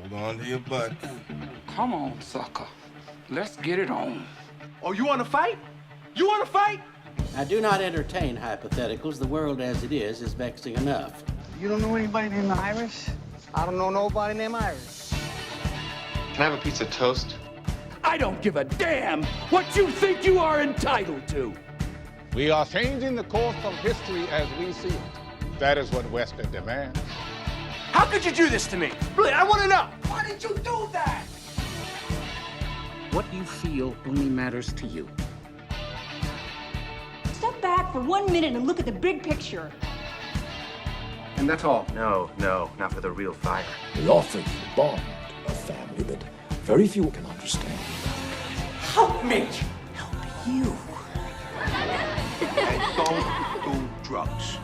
Hold on to your butt. Come on, sucker. Let's get it on. Oh, you want to fight? You want to fight? I do not entertain hypotheticals. The world as it is vexing enough. You don't know anybody named Iris? I don't know nobody named Iris. Can I have a piece of toast? I don't give a damn what you think you are entitled to. We are changing the course of history as we see it. That is what Wesley demands. How could you do this to me? Really, I want to know. Why did you do that? What you feel only matters to you. Step back for 1 minute and look at the big picture. And that's all. No, not for the real fire. We offer you a bond, a family that very few can understand. Help me. Help you. And don't do drugs.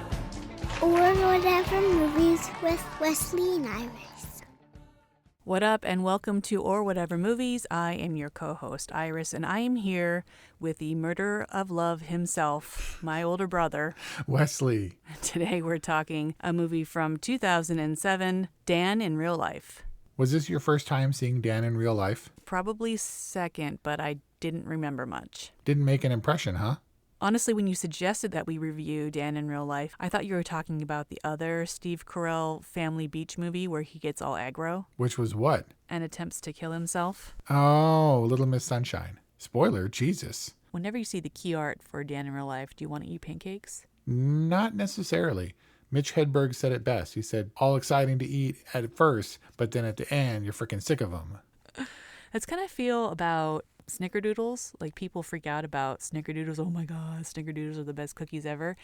Or Whatever Movies with Wesley and Iris. What up, and welcome to Or Whatever Movies. I am your co-host, Iris, and I am here with the murderer of love himself, my older brother, Wesley. Today we're talking a movie from 2007, Dan in Real Life. Was this your first time seeing Dan in real life? Probably second, but I didn't remember much. Didn't make an impression, huh? Honestly, when you suggested that we review Dan in Real Life, I thought you were talking about the other Steve Carell Family Beach movie where he gets all aggro. Which was what? And attempts to kill himself. Oh, Little Miss Sunshine. Spoiler, Jesus. Whenever you see the key art for Dan in Real Life, do you want to eat pancakes? Not necessarily. Mitch Hedberg said it best. He said, all exciting to eat at first, but then at the end, you're freaking sick of them. That's kind of feel about Snickerdoodles. Like, people freak out about Snickerdoodles. Oh my God, Snickerdoodles are the best cookies ever.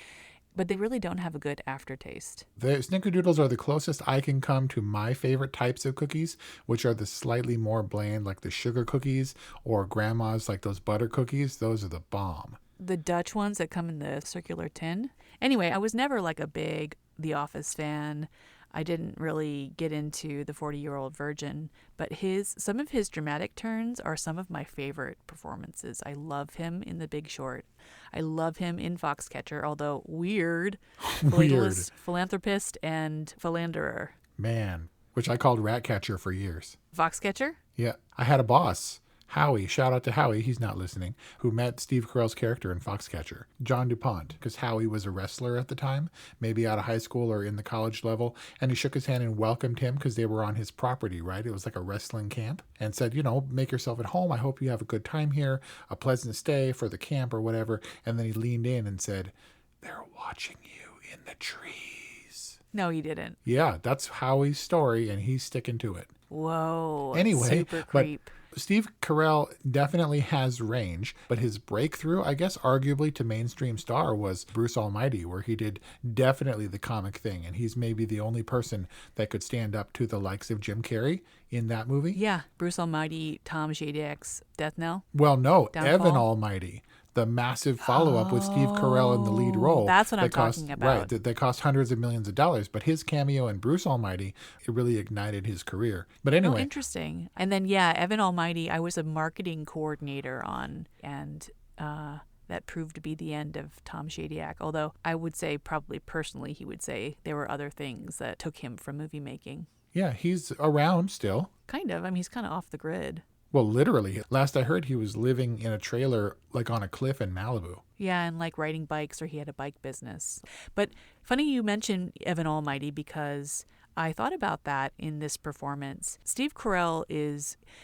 But they really don't have a good aftertaste. The Snickerdoodles are the closest I can come to my favorite types of cookies, which are the slightly more bland, like the sugar cookies, or grandma's, like those butter cookies. Those are the bomb. The Dutch ones that come in the circular tin. Anyway, I was never like a big The Office fan. I didn't really get into The 40-Year-Old Virgin, but some of his dramatic turns are some of my favorite performances. I love him in The Big Short. I love him in Foxcatcher, although weird. Philanthropist and philanderer. Man, which I called Ratcatcher for years. Foxcatcher? Yeah. I had a boss, Howie, shout out to Howie, he's not listening, who met Steve Carell's character in Foxcatcher, John DuPont, because Howie was a wrestler at the time, maybe out of high school or in the college level, and he shook his hand and welcomed him because they were on his property, right? It was like a wrestling camp, and said, make yourself at home. I hope you have a good time here, a pleasant stay for the camp or whatever. And then he leaned in and said, they're watching you in the trees. No, he didn't. Yeah, that's Howie's story, and he's sticking to it. Whoa. Anyway, super creep. Steve Carell definitely has range, but his breakthrough, I guess, arguably to mainstream star was Bruce Almighty, where he did definitely the comic thing. And he's maybe the only person that could stand up to the likes of Jim Carrey in that movie. Yeah, Bruce Almighty, Tom Shadyack's Death Knell. Well, no, Downfall. Evan Almighty. The massive follow-up with Steve Carell in the lead role. That's what I'm talking about. Right, that cost hundreds of millions of dollars. But his cameo in Bruce Almighty, it really ignited his career. But anyway. Oh, interesting. And then, yeah, Evan Almighty, I was a marketing coordinator on, and that proved to be the end of Tom Shadyack. Although I would say, probably personally, he would say there were other things that took him from movie making. Yeah, he's around still. Kind of. I mean, he's kind of off the grid. Well, literally. Last I heard, he was living in a trailer, like on a cliff in Malibu. Yeah, and like riding bikes, or he had a bike business. But funny you mentioned Evan Almighty, because I thought about that in this performance. Steve Carell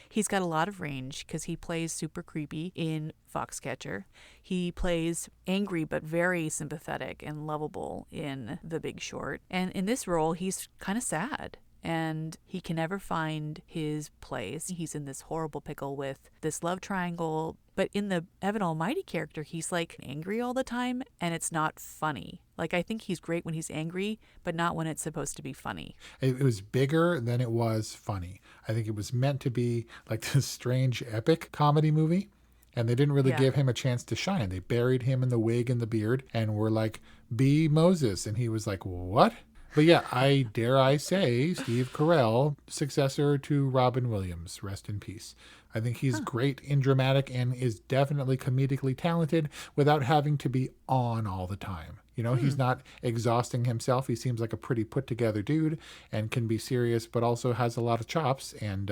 he's got a lot of range because he plays super creepy in Foxcatcher. He plays angry but very sympathetic and lovable in The Big Short. And in this role, he's kind of sad. And he can never find his place. He's in this horrible pickle with this love triangle. But in the Evan Almighty character, he's like angry all the time, and it's not funny. Like, I think he's great when he's angry, but not when it's supposed to be funny. It was bigger than it was funny. I think it was meant to be like this strange epic comedy movie. And they didn't really give him a chance to shine. They buried him in the wig and the beard and were like, be Moses. And he was like, what? But yeah, I say, Steve Carell, successor to Robin Williams, rest in peace. I think he's great in dramatic and is definitely comedically talented without having to be on all the time. You know, he's not exhausting himself. He seems like a pretty put together dude and can be serious, but also has a lot of chops. And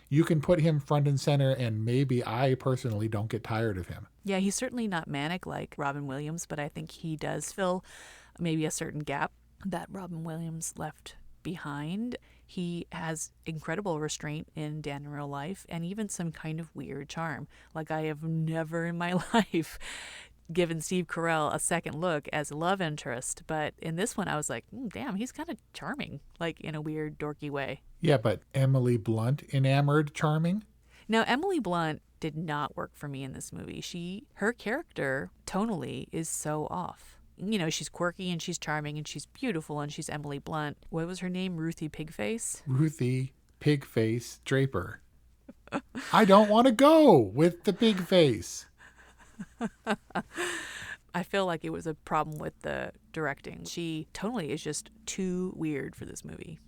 you can put him front and center, and maybe I personally don't get tired of him. Yeah, he's certainly not manic like Robin Williams, but I think he does fill maybe a certain gap that Robin Williams left behind. He has incredible restraint in Dan in Real Life and even some kind of weird charm. Like, I have never in my life given Steve Carell a second look as a love interest, but in this one I was like, damn, he's kind of charming, like in a weird dorky way. Yeah, but Emily Blunt enamored charming? Now, Emily Blunt did not work for me in this movie. Her character tonally is so off. You know, she's quirky and she's charming and she's beautiful and she's Emily Blunt. What was her name? Ruthie Pigface? Ruthie Pigface Draper. I don't want to go with the pig face. I feel like it was a problem with the directing. She tonally is just too weird for this movie.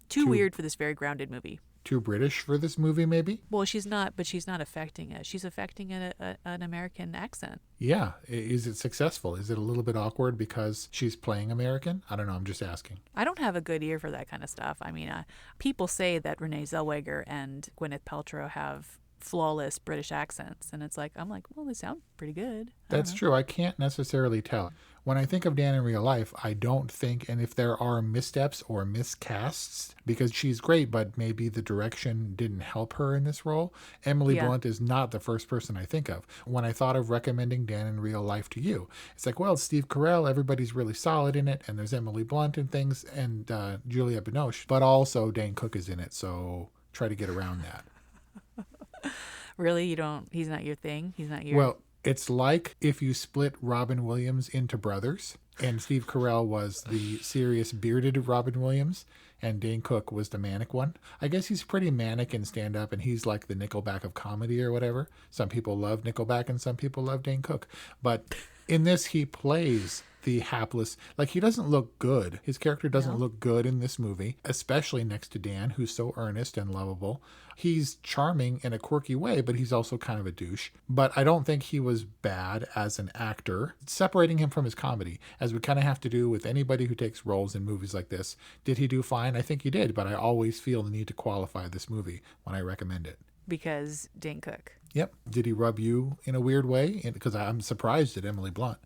Too weird for this very grounded movie. Too British for this movie, maybe? Well, she's not, but she's not affecting it. She's affecting an American accent. Yeah. Is it successful? Is it a little bit awkward because she's playing American? I don't know. I'm just asking. I don't have a good ear for that kind of stuff. I mean, people say that Renee Zellweger and Gwyneth Paltrow have flawless British accents, and I'm like, well, they sound pretty good. That's true. I can't necessarily tell. When I think of Dan in Real Life, I don't think, and if there are missteps or miscasts, because she's great, but maybe the direction didn't help her in this role, Emily Blunt is not the first person I think of. When I thought of recommending Dan in Real Life to you, it's like, well, it's Steve Carell, everybody's really solid in it, and there's Emily Blunt and things, and Juliette Binoche, but also Dane Cook is in it, so try to get around that. Really? He's not your thing? He's not your... Well, it's like if you split Robin Williams into brothers, and Steve Carell was the serious bearded Robin Williams, and Dane Cook was the manic one. I guess he's pretty manic in stand-up, and he's like the Nickelback of comedy or whatever. Some people love Nickelback, and some people love Dane Cook. But in this, he plays the hapless, like, he doesn't look good. His character doesn't look good in this movie, especially next to Dan, who's so earnest and lovable. He's charming in a quirky way, but he's also kind of a douche. But I don't think he was bad as an actor. Separating him from his comedy, as we kind of have to do with anybody who takes roles in movies like this. Did he do fine? I think he did, but I always feel the need to qualify this movie when I recommend it. Because Dane Cook. Yep. Did he rub you in a weird way? Because I'm surprised at Emily Blunt.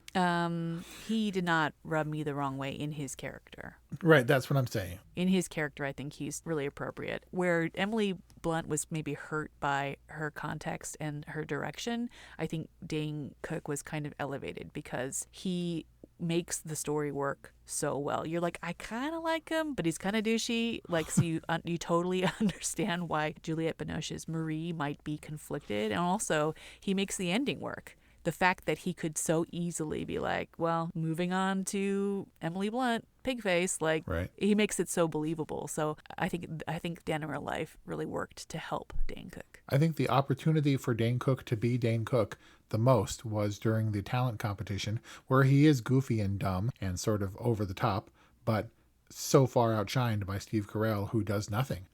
He did not rub me the wrong way in his character. Right, that's what I'm saying. In his character, I think he's really appropriate. Where Emily Blunt was maybe hurt by her context and her direction, I think Dane Cook was kind of elevated because he makes the story work so well. You're like, I kind of like him, but he's kind of douchey. Like, so you totally understand why Juliette Binoche's Marie might be conflicted. And also, he makes the ending work. The fact that he could so easily be like, well, moving on to Emily Blunt, Pigface, like, right. He makes it so believable. So I think Dan in Real Life really worked to help Dane Cook. I think the opportunity for Dane Cook to be Dane Cook the most was during the talent competition, where he is goofy and dumb and sort of over the top, but so far outshined by Steve Carell, who does nothing.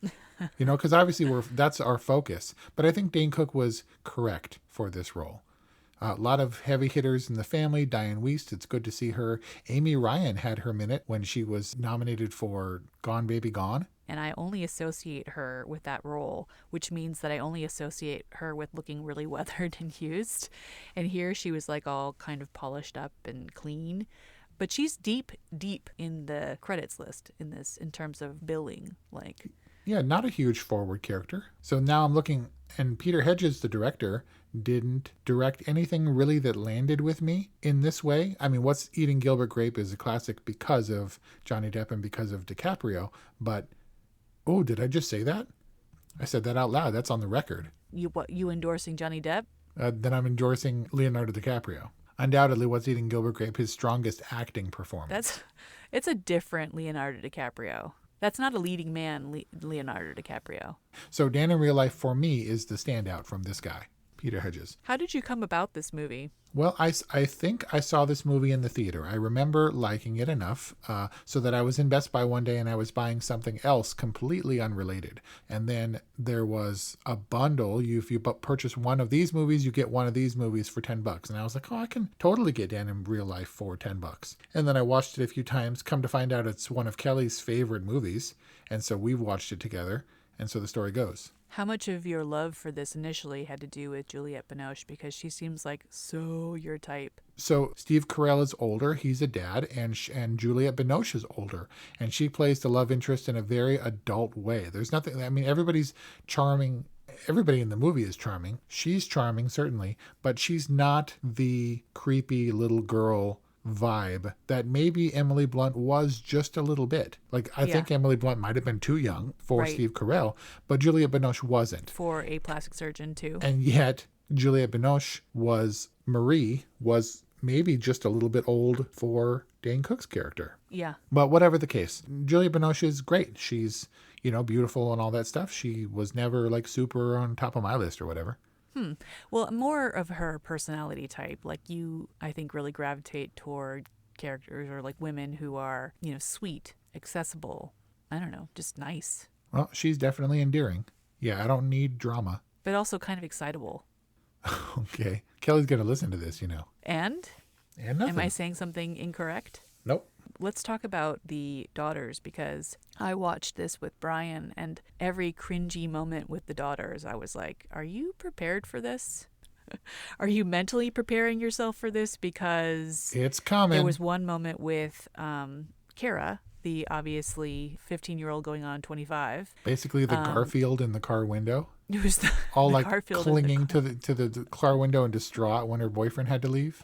You know, because obviously that's our focus. But I think Dane Cook was correct for this role. A lot of heavy hitters in the family. Diane Wiest, it's good to see her. Amy Ryan had her minute when she was nominated for Gone Baby Gone. And I only associate her with that role, which means that I only associate her with looking really weathered and used. And here she was like all kind of polished up and clean. But she's deep, deep in the credits list in this in terms of billing. Like, yeah, not a huge forward character. So now I'm looking, and Peter Hedges, the director, didn't direct anything really that landed with me in this way. I mean, What's Eating Gilbert Grape is a classic because of Johnny Depp and because of DiCaprio. But, oh, did I just say that? I said that out loud. That's on the record. You endorsing Johnny Depp? Then I'm endorsing Leonardo DiCaprio. Undoubtedly, What's Eating Gilbert Grape, his strongest acting performance. It's a different Leonardo DiCaprio. That's not a leading man, Leonardo DiCaprio. So Dan in Real Life, for me, is the standout from this guy. Peter Hedges. How did you come about this movie? Well, I think I saw this movie in the theater. I remember liking it enough so that I was in Best Buy one day and I was buying something else completely unrelated. And then there was a bundle. If you purchase one of these movies, you get one of these movies for $10. And I was like, oh, I can totally get Dan in real life for $10. And then I watched it a few times. Come to find out it's one of Kelly's favorite movies. And so we watched it together. And so the story goes. How much of your love for this initially had to do with Juliette Binoche? Because she seems like so your type. So Steve Carell is older. He's a dad. And Juliette Binoche is older. And she plays the love interest in a very adult way. There's nothing, I mean, everybody's charming. Everybody in the movie is charming. She's charming, certainly. But she's not the creepy little girl vibe that maybe Emily Blunt was just a little bit. Like, I think Emily Blunt might have been too young for Steve Carell, but Juliette Binoche wasn't. For a plastic surgeon, too. And yet, Juliette Binoche Marie was maybe just a little bit old for Dane Cook's character. Yeah. But whatever the case, Juliette Binoche is great. She's, beautiful and all that stuff. She was never, like, super on top of my list or whatever. Well, more of her personality type. Like you, I think, really gravitate toward characters or like women who are, sweet, accessible. I don't know, just nice. Well, she's definitely endearing. Yeah, I don't need drama. But also kind of excitable. Okay. Kelly's going to listen to this, And nothing. Am I saying something incorrect? Nope. Let's talk about the daughters, because I watched this with Brian, and every cringy moment with the daughters, I was like, are you prepared for this? Are you mentally preparing yourself for this? Because it's coming. There was one moment with Kara, the obviously 15-year-old going on 25. Basically the Garfield in the car window. It was all the like Garfield clinging to the car window and distraught when her boyfriend had to leave.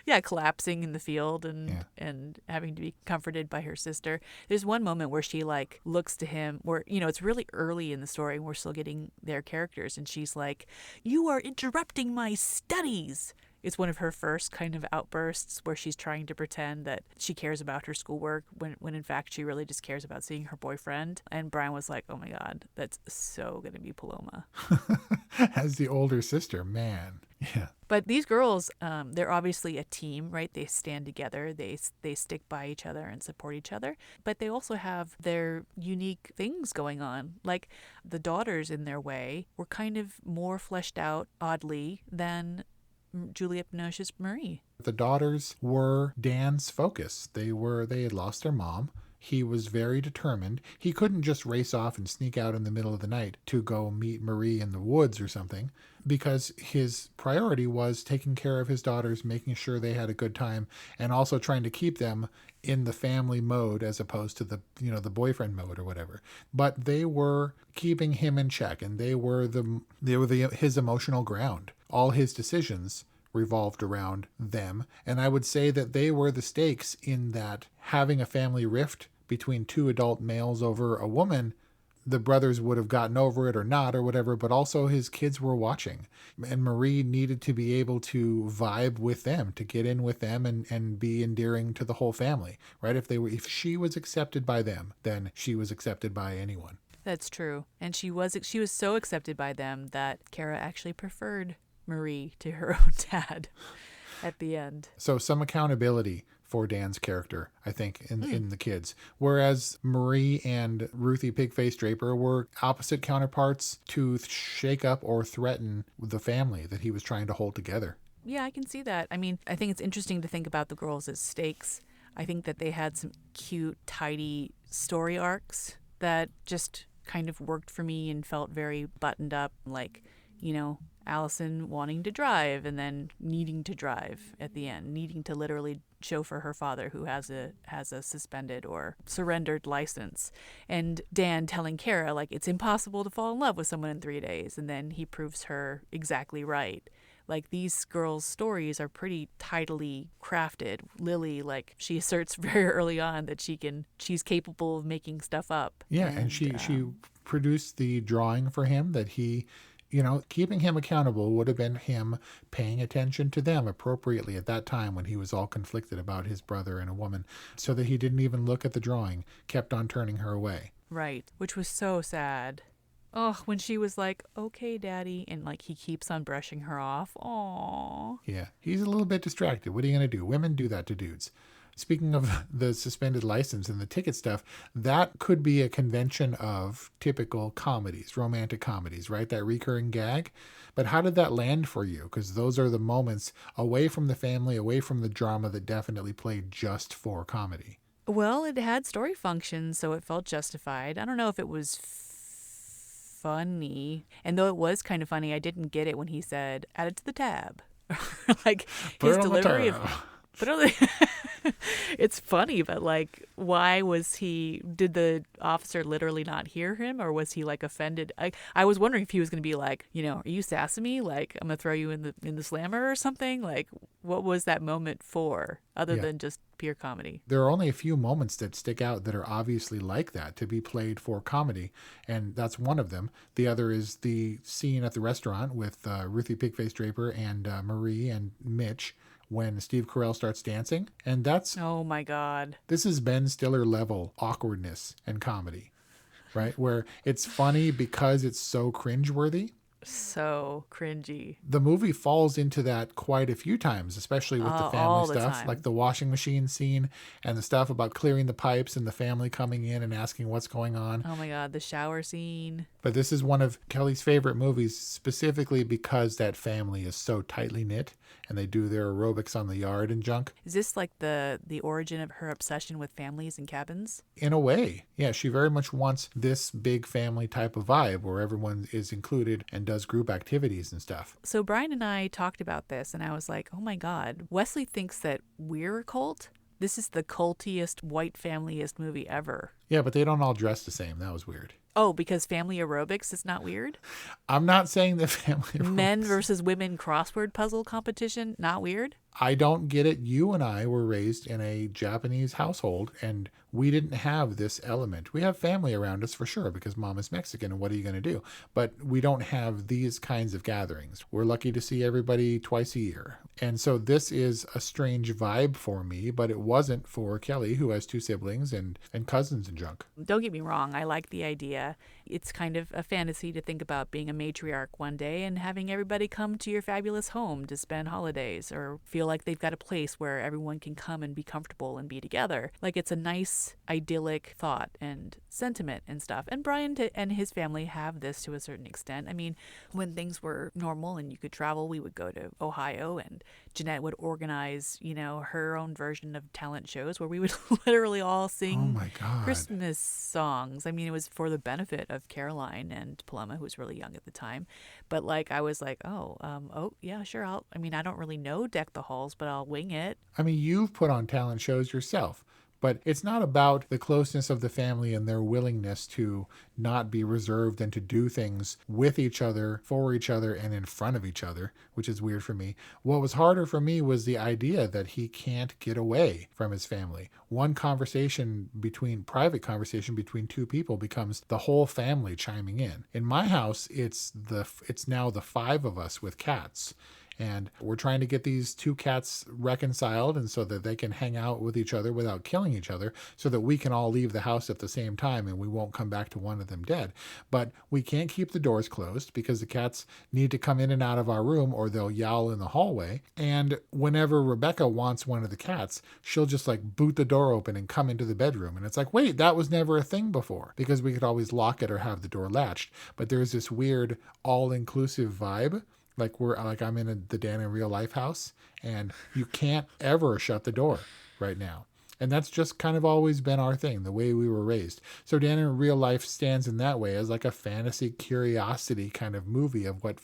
Yeah, collapsing in the field and having to be comforted by her sister. There's one moment where she like looks to him where, it's really early in the story and we're still getting their characters. And she's like, "You are interrupting my studies." It's one of her first kind of outbursts where she's trying to pretend that she cares about her schoolwork when in fact she really just cares about seeing her boyfriend. And Brian was like, oh my God, that's so going to be Paloma. As the older sister, man. Yeah. But these girls, they're obviously a team, right? They stand together, they stick by each other and support each other. But they also have their unique things going on. Like the daughters in their way were kind of more fleshed out, oddly, than Juliette Binoche's Marie. The daughters were Dan's focus. They had lost their mom. He was very determined. He couldn't just race off and sneak out in the middle of the night to go meet Marie in the woods or something, because his priority was taking care of his daughters, making sure they had a good time, and also trying to keep them in the family mode as opposed to the boyfriend mode or whatever. But they were keeping him in check, and they were his emotional ground. All his decisions revolved around them. And I would say that they were the stakes in that having a family rift between two adult males over a woman, the brothers would have gotten over it or not or whatever, but also his kids were watching. And Marie needed to be able to vibe with them, to get in with them and be endearing to the whole family, right? If she was accepted by them, then she was accepted by anyone. That's true. And she was so accepted by them that Kara actually preferred Marie to her own dad at the end. So some accountability for Dan's character, I think, in the kids. Whereas Marie and Ruthie Pigface Draper were opposite counterparts to shake up or threaten the family that he was trying to hold together. Yeah, I can see that. I mean, I think it's interesting to think about the girls as stakes. I think that they had some cute, tidy story arcs that just kind of worked for me and felt very buttoned up, like, Allison wanting to drive and then needing to drive at the end, needing to literally chauffeur her father who has a suspended or surrendered license, and Dan telling Kara like it's impossible to fall in love with someone in 3 days, and then he proves her exactly right. Like, these girls' stories are pretty tidily crafted. Lily, like, she asserts very early on that she's capable of making stuff up. Yeah, and she produced the drawing for him that he, keeping him accountable would have been him paying attention to them appropriately at that time when he was all conflicted about his brother and a woman, so that he didn't even look at the drawing, kept on turning her away. Right, which was so sad. Oh, when she was like, okay, daddy, and like he keeps on brushing her off. Aww. Yeah, he's a little bit distracted. What are you going to do? Women do that to dudes. Speaking of the suspended license and the ticket stuff, that could be a convention of typical comedies, romantic comedies, right? That recurring gag. But how did that land for you? Because those are the moments away from the family, away from the drama that definitely played just for comedy. Well, it had story functions, so it felt justified. I don't know if it was funny. And though it was kind of funny, I didn't get it when he said, add it to the tab. Like his delivery of... It's funny, but like, why was did the officer literally not hear him, or was he like offended? I was wondering if he was going to be like, are you sassing me? Like, I'm going to throw you in the slammer or something? Like, what was that moment for, other than just pure comedy? There are only a few moments that stick out that are obviously like that, to be played for comedy, and that's one of them. The other is the scene at the restaurant with Ruthie Pigface Draper and Marie and Mitch, when Steve Carell starts dancing. And that's... Oh my God. This is Ben Stiller level awkwardness and comedy, right? Where it's funny because it's so cringe-worthy. So cringy. The movie falls into that quite a few times, especially with the family stuff, like the washing machine scene and the stuff about clearing the pipes and the family coming in and asking what's going on. Oh my God, the shower scene. But this is one of Kelly's favorite movies, specifically because that family is so tightly knit and they do their aerobics on the yard and junk. Is this like the origin of her obsession with families and cabins? In a way. Yeah, she very much wants this big family type of vibe where everyone is included and does group activities and stuff. So Brian and I talked about this and I was like, oh my God, Wesley thinks that we're a cult? This is the cultiest, white familyest movie ever. Yeah, but they don't all dress the same. That was weird. Oh, because family aerobics is not weird? I'm not saying that family aerobics... Men versus women crossword puzzle competition, not weird? I don't get it. You and I were raised in a Japanese household, and we didn't have this element. We have family around us for sure, because mom is Mexican, and what are you going to do? But we don't have these kinds of gatherings. We're lucky to see everybody twice a year. And so this is a strange vibe for me, but it wasn't for Kelly, who has 2 siblings and cousins and junk. Don't get me wrong. I like the idea. It's kind of a fantasy to think about being a matriarch one day and having everybody come to your fabulous home to spend holidays or feel like they've got a place where everyone can come and be comfortable and be together. Like, it's a nice, idyllic thought and sentiment and stuff. And Brian and his family have this to a certain extent. I mean, when things were normal and you could travel, we would go to Ohio, and Jeanette would organize, her own version of talent shows where we would literally all sing Christmas songs. I mean, it was for the benefit of Caroline and Paloma, who was really young at the time. But I was like, oh yeah, sure. I don't really know Deck the Halls, but I'll wing it. I mean, you've put on talent shows yourself. But it's not about the closeness of the family and their willingness to not be reserved and to do things with each other, for each other, and in front of each other, which is weird for me. What was harder for me was the idea that he can't get away from his family. One private conversation between 2 people becomes the whole family chiming in. In my house, it's now the 5 of us with cats. And we're trying to get these 2 cats reconciled, and so that they can hang out with each other without killing each other, so that we can all leave the house at the same time and we won't come back to one of them dead. But we can't keep the doors closed because the cats need to come in and out of our room or they'll yowl in the hallway. And whenever Rebecca wants one of the cats, she'll just boot the door open and come into the bedroom. And it's like, wait, that was never a thing before, because we could always lock it or have the door latched. But there's this weird all-inclusive vibe. I'm in the Dan in Real Life house, and you can't ever shut the door right now. And that's just kind of always been our thing, the way we were raised. So Dan in Real Life stands in that way as like a fantasy curiosity kind of movie of what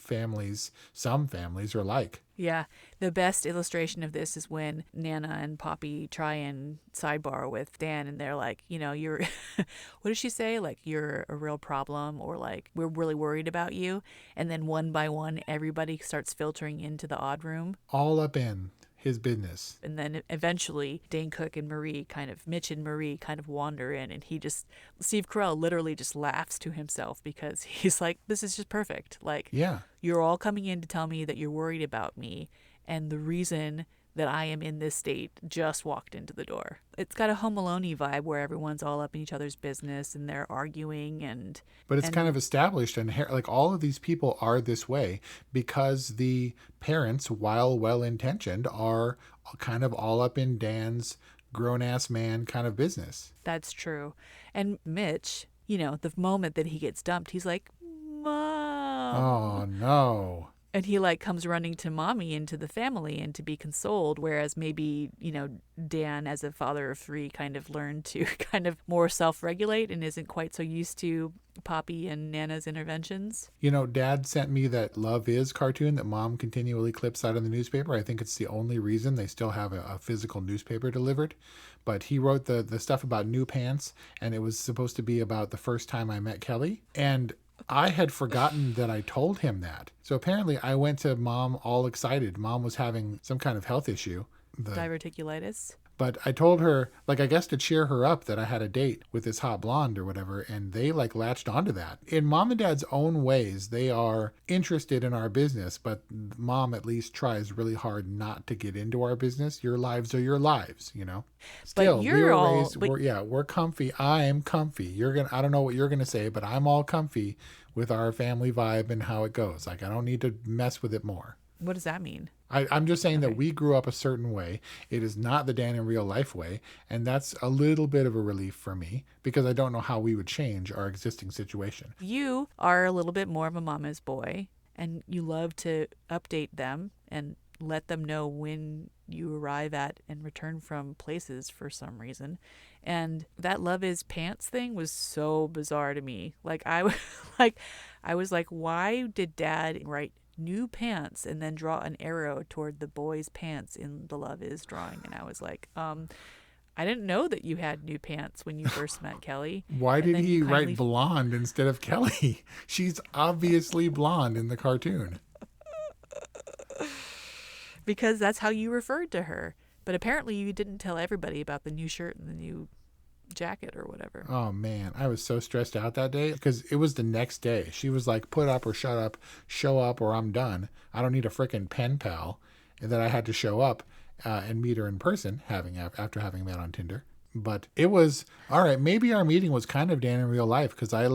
some families are like. Yeah, the best illustration of this is when Nana and Poppy try and sidebar with Dan, and they're like, you're, what does she say? Like, you're a real problem, or like, we're really worried about you. And then one by one, everybody starts filtering into the odd room. All up in his business. And then eventually Dane Cook and Mitch and Marie kind of wander in, and Steve Carell literally just laughs to himself because he's like, this is just perfect. Like, yeah, you're all coming in to tell me that you're worried about me. And the reason that I am in this state just walked into the door. It's got a Home Alone-y vibe where everyone's all up in each other's business and they're arguing But it's kind of established, and like all of these people are this way because the parents, while well-intentioned, are kind of all up in Dan's grown-ass man kind of business. That's true. And Mitch, the moment that he gets dumped, he's like, Mom. Oh, no. And he like comes running to mommy and to the family and to be consoled. Whereas maybe, Dan, as a father of 3, kind of learned to kind of more self-regulate and isn't quite so used to Poppy and Nana's interventions. Dad sent me that Love Is cartoon that Mom continually clips out of the newspaper. I think it's the only reason they still have a physical newspaper delivered. But he wrote the stuff about new pants, and it was supposed to be about the first time I met Kelly. And I had forgotten that I told him that. So apparently I went to Mom all excited. Mom was having some kind of health issue. Diverticulitis. But I told her, I guess to cheer her up that I had a date with this hot blonde or whatever, and they latched onto that. In Mom and Dad's own ways, they are interested in our business, but Mom at least tries really hard not to get into our business. Your lives are your lives, Still, but you're we're comfy. I'm comfy. I don't know what you're gonna say, but I'm all comfy with our family vibe and how it goes. I don't need to mess with it more. What does that mean? I'm just saying that we grew up a certain way. It is not the Dan in real life way. And that's a little bit of a relief for me because I don't know how we would change our existing situation. You are a little bit more of a mama's boy, and you love to update them and let them know when you arrive at and return from places for some reason. And that Love Is Pants thing was so bizarre to me. I was like, why did Dad write new pants and then draw an arrow toward the boy's pants in the Love Is drawing? And I was like, I didn't know that you had new pants when you first met Kelly. Why did he write blonde instead of Kelly? She's obviously blonde in the cartoon. Because that's how you referred to her. But apparently you didn't tell everybody about the new shirt and the new jacket or whatever. Oh man, I was so stressed out that day because it was the next day. She was like, put up or shut up, show up or I'm done. I don't need a frickin' pen pal. And then I had to show up and meet her in person after having met on Tinder. But it was, all right, maybe our meeting was kind of Dan in real life because I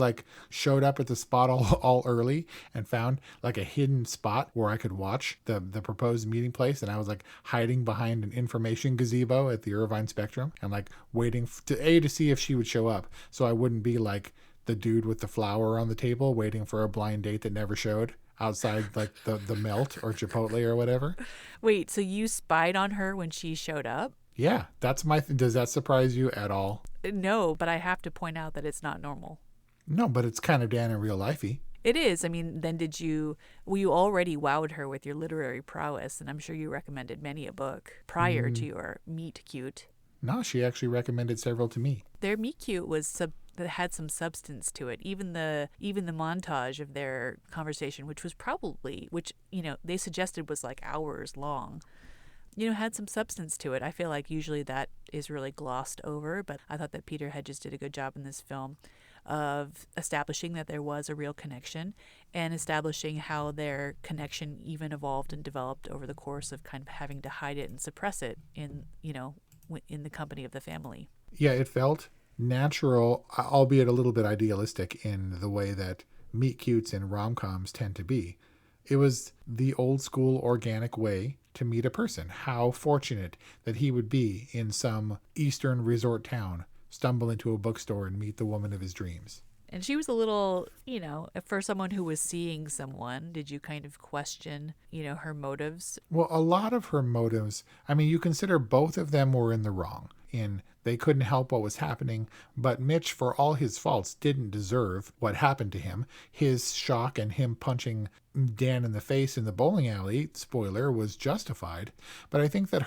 showed up at the spot all early and found a hidden spot where I could watch the proposed meeting place. And I was hiding behind an information gazebo at the Irvine Spectrum and waiting to see if she would show up. So I wouldn't be the dude with the flower on the table waiting for a blind date that never showed outside the Melt or Chipotle or whatever. Wait, so you spied on her when she showed up? Yeah, that's does that surprise you at all? No, but I have to point out that it's not normal. No, but it's kind of Dan in real lifey. It is. I mean, then you already wowed her with your literary prowess, and I'm sure you recommended many a book prior to your meet cute. No, she actually recommended several to me. Their meet cute that had some substance to it. Even the montage of their conversation, which they suggested was hours long. Had some substance to it. I feel like usually that is really glossed over, but I thought that Peter Hedges did a good job in this film of establishing that there was a real connection and establishing how their connection even evolved and developed over the course of kind of having to hide it and suppress it in the company of the family. Yeah, it felt natural, albeit a little bit idealistic in the way that meet cutes and rom-coms tend to be. It was the old school organic way to meet a person. How fortunate that he would be in some eastern resort town, stumble into a bookstore and meet the woman of his dreams. And she was a little, for someone who was seeing someone, did you kind of question, her motives? Well, a lot of her motives, you consider both of them were in the wrong. They couldn't help what was happening, but Mitch, for all his faults, didn't deserve what happened to him. His shock and him punching Dan in the face in the bowling alley, spoiler, was justified. But I think that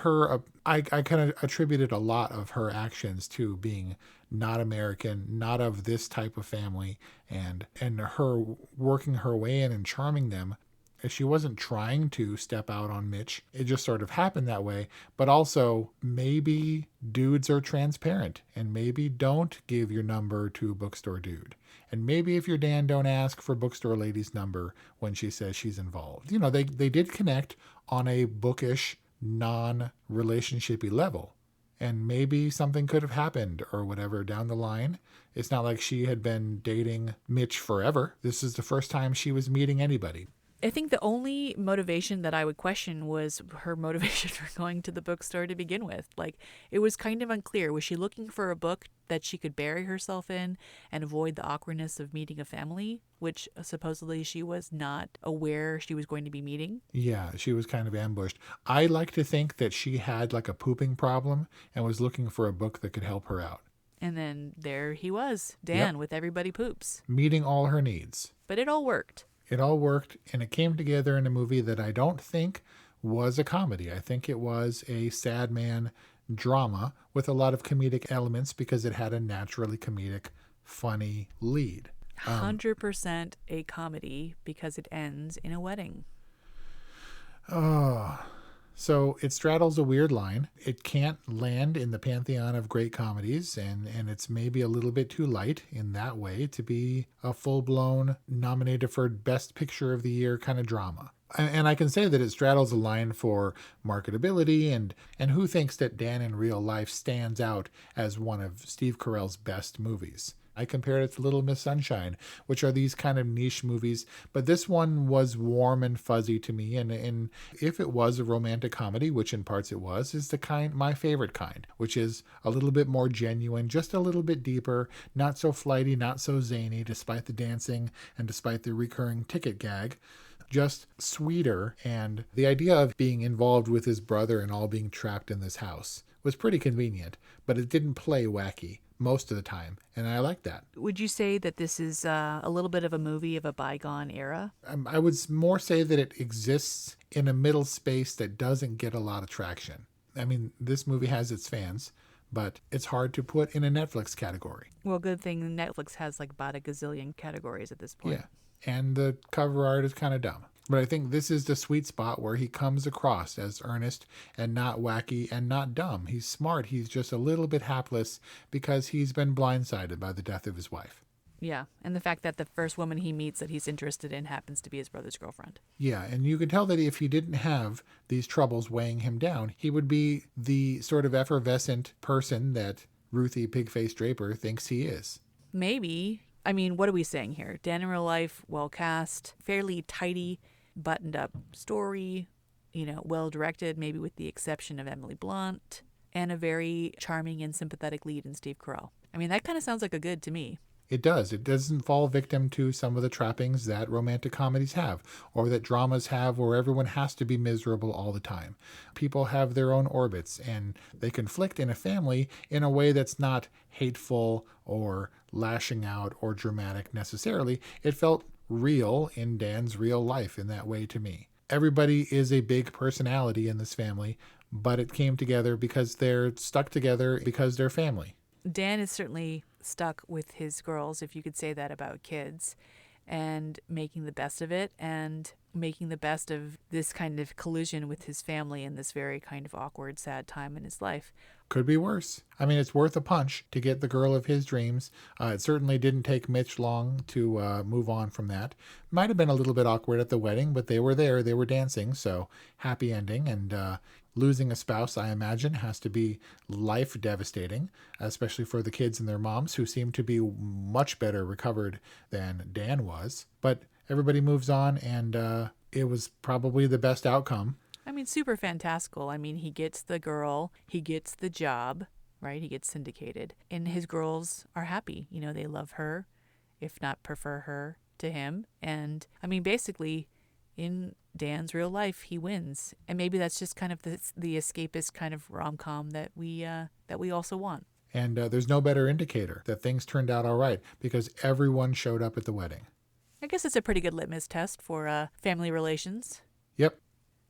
I kind of attributed a lot of her actions to being not American, not of this type of family, and her working her way in and charming them. She wasn't trying to step out on Mitch. It just sort of happened that way. But also, maybe dudes are transparent and maybe don't give your number to a bookstore dude. And maybe if you're Dan, don't ask for bookstore lady's number when she says she's involved. They did connect on a bookish non-relationshipy level. And maybe something could have happened or whatever down the line. It's not like she had been dating Mitch forever. This is the first time she was meeting anybody. I think the only motivation that I would question was her motivation for going to the bookstore to begin with. Like, it was kind of unclear. Was she looking for a book that she could bury herself in and avoid the awkwardness of meeting a family, which supposedly she was not aware she was going to be meeting? Yeah, she was kind of ambushed. I like to think that she had like a pooping problem and was looking for a book that could help her out. And then there he was, Dan, with Everybody Poops. Meeting all her needs. But it all worked. It all worked, and it came together in a movie that I don't think was a comedy. I think it was a sad man drama with a lot of comedic elements because it had a naturally comedic, funny lead. 100% a comedy because it ends in a wedding. So it straddles a weird line. It can't land in the pantheon of great comedies, and it's maybe a little bit too light in that way to be a full-blown nominated for Best Picture of the Year kind of drama. And I can say that it straddles a line for marketability and who thinks that Dan in Real Life stands out as one of Steve Carell's best movies. I compared it to Little Miss Sunshine, which are these kind of niche movies, but this one was warm and fuzzy to me, and if it was a romantic comedy, which in parts it was, is the kind, my favorite kind, which is a little bit more genuine, just a little bit deeper, not so flighty, not so zany, despite the dancing and despite the recurring ticket gag. Just sweeter, and the idea of being involved with his brother and all being trapped in this house was pretty convenient, but it didn't play wacky most of the time, and I like that. Would you say that this is a little bit of a movie of a bygone era? I would more say that it exists in a middle space that doesn't get a lot of traction. I mean, this movie has its fans, but it's hard to put in a Netflix category. Well, good thing Netflix has like about a gazillion categories at this point. Yeah, and the cover art is kind of dumb. But I think this is the sweet spot where he comes across as earnest and not wacky and not dumb. He's smart. He's just a little bit hapless because he's been blindsided by the death of his wife. Yeah, and the fact that the first woman he meets that he's interested in happens to be his brother's girlfriend. Yeah, and you can tell that if he didn't have these troubles weighing him down, he would be the sort of effervescent person that Ruthie Pigface Draper thinks he is. Maybe. I mean, what are we saying here? Dan in Real Life, well cast, fairly tidy, buttoned up story, well directed, maybe with the exception of Emily Blunt, and a very charming and sympathetic lead in Steve Carell. I mean, that kind of sounds like a good to me. It does. It doesn't fall victim to some of the trappings that romantic comedies have, or that dramas have, where everyone has to be miserable all the time. People have their own orbits, and they conflict in a family in a way that's not hateful or lashing out or dramatic necessarily. It felt real in Dan's real life in that way to me. Everybody is a big personality in this family, but it came together because they're stuck together because they're family. Dan is certainly stuck with his girls, if you could say that about kids, and making the best of it and making the best of this kind of collision with his family in this very kind of awkward, sad time in his life. Could be worse. I mean, it's worth a punch to get the girl of his dreams. It certainly didn't take Mitch long to move on from that. Might have been a little bit awkward at the wedding, but they were there. They were dancing, so happy ending. And losing a spouse, I imagine, has to be life devastating, especially for the kids and their moms, who seem to be much better recovered than Dan was. But everybody moves on, and it was probably the best outcome. I mean, super fantastical. I mean, he gets the girl, he gets the job, right? He gets syndicated, and his girls are happy. They love her, if not prefer her to him. And I mean, basically, in Dan's real life, he wins. And maybe that's just kind of the escapist kind of rom-com that we also want. And there's no better indicator that things turned out all right because everyone showed up at the wedding. I guess it's a pretty good litmus test for family relations. Yep.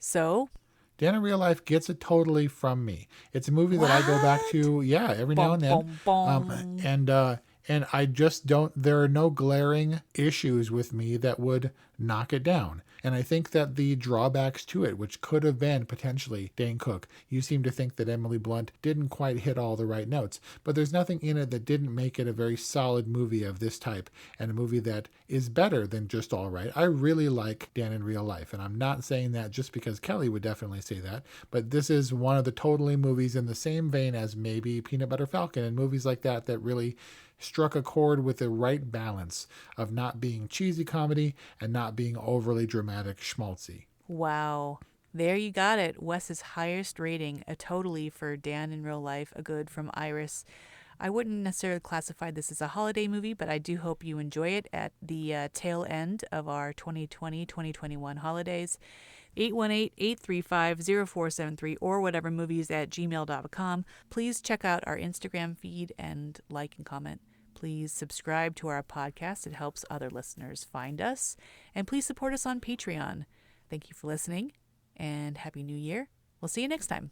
So? Dan in Real Life gets it totally from me. It's a movie that I go back to, every now and then. Bum. And And I just don't, there are no glaring issues with me that would knock it down. And I think that the drawbacks to it, which could have been potentially Dane Cook, you seem to think that Emily Blunt didn't quite hit all the right notes, but there's nothing in it that didn't make it a very solid movie of this type, and a movie that is better than just all right. I really like Dan in Real Life, and I'm not saying that just because Kelly would definitely say that, but this is one of the totally movies in the same vein as maybe Peanut Butter Falcon and movies like that that really struck a chord with the right balance of not being cheesy comedy and not being overly dramatic schmaltzy. Wow. There you got it. Wes's highest rating, a totally for Dan in Real Life, a good from Iris. I wouldn't necessarily classify this as a holiday movie, but I do hope you enjoy it at the tail end of our 2020-2021 holidays. 818-835-0473 or whatevermovies@gmail.com. Please check out our Instagram feed and like and comment. Please subscribe to our podcast. It helps other listeners find us. And please support us on Patreon. Thank you for listening and Happy New Year. We'll see you next time.